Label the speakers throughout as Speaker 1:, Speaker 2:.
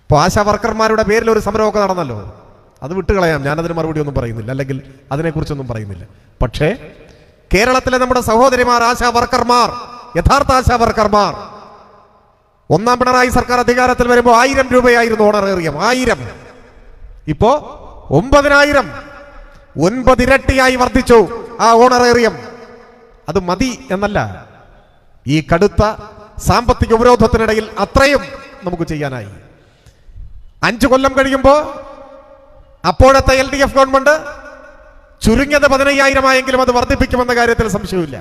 Speaker 1: ഇപ്പോൾ ആശാ വർക്കർമാരുടെ പേരിൽ ഒരു സമരമൊക്കെ നടന്നല്ലോ, അത് വിട്ടുകളയാം, ഞാനതിന് മറുപടി ഒന്നും പറയുന്നില്ല, അല്ലെങ്കിൽ അതിനെക്കുറിച്ചൊന്നും പറയുന്നില്ല. പക്ഷേ കേരളത്തിലെ നമ്മുടെ സഹോദരിമാർ, ആശാ വർക്കർമാർ, യഥാർത്ഥ ആശാ വർക്കർമാർ, ഒന്നാം പിണറായി സർക്കാർ അധികാരത്തിൽ വരുമ്പോൾ 1000 രൂപയായിരുന്നു ഓണറേറിയം. 1000 ഇപ്പോ 9000, 9 ഇരട്ടിയായി വർദ്ധിച്ചു ആ ഓണറേറിയം. അത് മതി എന്നല്ല, ഈ കടുത്ത സാമ്പത്തിക ഉപരോധത്തിനിടയിൽ അത്രയും നമുക്ക് ചെയ്യാനായി. 5 കൊല്ലം കഴിയുമ്പോൾ അപ്പോഴത്തെ LDF ഗവൺമെന്റ് ചുരുങ്ങിയത് 15,000 ആയെങ്കിലും അത് വർദ്ധിപ്പിക്കുമെന്ന കാര്യത്തിൽ സംശയമില്ല.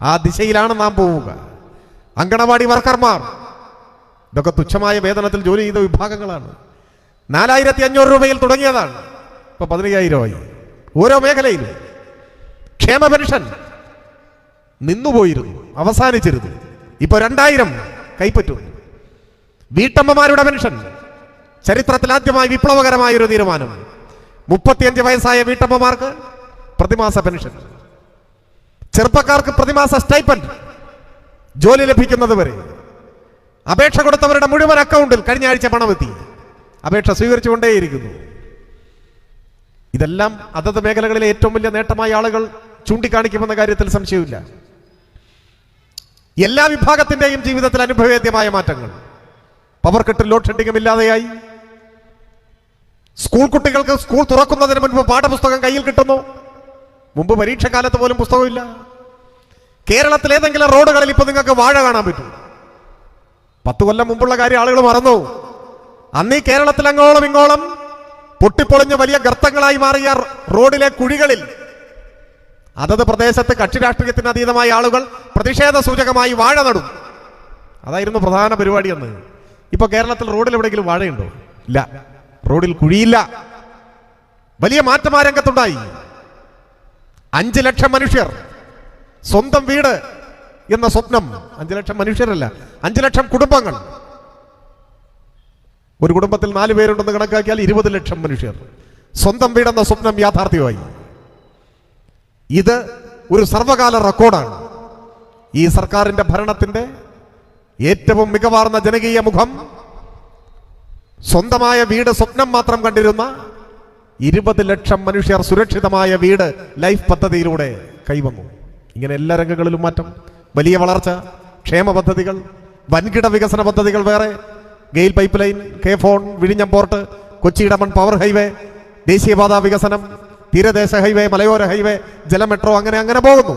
Speaker 1: ആ ദിശയിലാണ് നാം പോവുക. അങ്കണവാടി വർക്കർമാർ, ഇതൊക്കെ തുച്ഛമായ വേതനത്തിൽ ജോലി ചെയ്ത വിഭാഗങ്ങളാണ്. 4500 രൂപയിൽ തുടങ്ങിയതാണ്, ഇപ്പൊ 15,000 ആയി. ഓരോ മേഖലയിലും ക്ഷേമ പെൻഷൻ നിന്നുപോയിരുന്നു, അവസാനിച്ചിരുന്നു, ഇപ്പൊ 2000 കൈപ്പറ്റുന്നു. വീട്ടമ്മമാരുടെ പെൻഷൻ ചരിത്രത്തിൽ ആദ്യമായി വിപ്ലവകരമായ ഒരു തീരുമാനം. 35 വയസ്സായ വീട്ടമ്മമാർക്ക് പ്രതിമാസ പെൻഷൻ, ചെറുപ്പക്കാർക്ക് പ്രതിമാസ സ്റ്റൈപ്പൻഡ്, ജോലി ലഭിക്കുന്നത് വരെ. അപേക്ഷ കൊടുത്തവരുടെ മുഴുവൻ അക്കൗണ്ടിൽ കഴിഞ്ഞ ആഴ്ച പണമെത്തി, അപേക്ഷ സ്വീകരിച്ചുകൊണ്ടേയിരിക്കുന്നു. ഇതെല്ലാം അതത് മേഖലകളിലെ ഏറ്റവും വലിയ നേട്ടമായ ആളുകൾ ചൂണ്ടിക്കാണിക്കുമെന്ന കാര്യത്തിൽ സംശയമില്ല. എല്ലാ വിഭാഗത്തിന്റെയും ജീവിതത്തിൽ അനുഭവേദ്യമായ മാറ്റങ്ങൾ. പവർ കട്ടും ലോഡ് ഷെഡിങ്ങും ഇല്ലാതെയായി. സ്കൂൾ കുട്ടികൾക്ക് സ്കൂൾ തുറക്കുന്നതിന് മുൻപ് പാഠപുസ്തകം കയ്യിൽ കിട്ടുന്നു. മുമ്പ് പരീക്ഷക്കാലത്ത് പോലും പുസ്തകമില്ല. കേരളത്തിൽ ഏതെങ്കിലും റോഡുകളിൽ ഇപ്പൊ നിങ്ങൾക്ക് വാഴ കാണാൻ പറ്റും. 10 കൊല്ലം മുമ്പുള്ള കാര്യം ആളുകൾ മറന്നു. അന്ന് ഈ കേരളത്തിൽ അങ്ങോളം ഇങ്ങോളം പൊട്ടിപ്പൊളിഞ്ഞ വലിയ ഗർത്തങ്ങളായി മാറിയ റോഡിലെ കുഴികളിൽ അതത് പ്രദേശത്ത് കക്ഷി രാഷ്ട്രീയത്തിന് അതീതമായ ആളുകൾ പ്രതിഷേധ സൂചകമായി വാഴ നടും. അതായിരുന്നു പ്രധാന പരിപാടി അന്ന്. ഇപ്പൊ കേരളത്തിൽ റോഡിൽ എവിടെയെങ്കിലും വാഴയുണ്ടോ? ഇല്ല, റോഡിൽ കുഴിയില്ല. വലിയ മാറ്റം ആ രംഗത്തുണ്ടായി. 5 ലക്ഷം മനുഷ്യർ സ്വന്തം വീട് എന്ന സ്വപ്നം, 5 ലക്ഷം മനുഷ്യരല്ല, 5 ലക്ഷം കുടുംബങ്ങൾ. ഒരു കുടുംബത്തിൽ 4 പേരുണ്ടെന്ന് കണക്കാക്കിയാൽ 20 ലക്ഷം മനുഷ്യർ സ്വന്തം വീടെന്ന സ്വപ്നം യാഥാർത്ഥ്യമായി. ഇത് ഒരു സർവകാല റെക്കോർഡാണ്. ഈ സർക്കാരിന്റെ ഭരണത്തിന്റെ ഏറ്റവും മികവാർന്ന ജനകീയ മുഖം സ്വന്തമായ വീട് സ്വപ്നം മാത്രം കണ്ടിരുന്ന 20 ലക്ഷം മനുഷ്യർ സുരക്ഷിതമായ വീട് ലൈഫ് പദ്ധതിയിലൂടെ കൈവന്നു. ഇങ്ങനെ എല്ലാ രംഗങ്ങളിലും മാറ്റം, വലിയ വളർച്ച, ക്ഷേമ പദ്ധതികൾ, വൻകിട വികസന പദ്ധതികൾ വേറെ, ഗെയിൽ പൈപ്പ് ലൈൻ, K-ഫോൺ, വിഴിഞ്ഞം port, Kochi Edamon power highway, ദേശീയപാത വികസനം, തീരദേശ ഹൈവേ, മലയോര ഹൈവേ, ജല മെട്രോ, അങ്ങനെ അങ്ങനെ പോകുന്നു.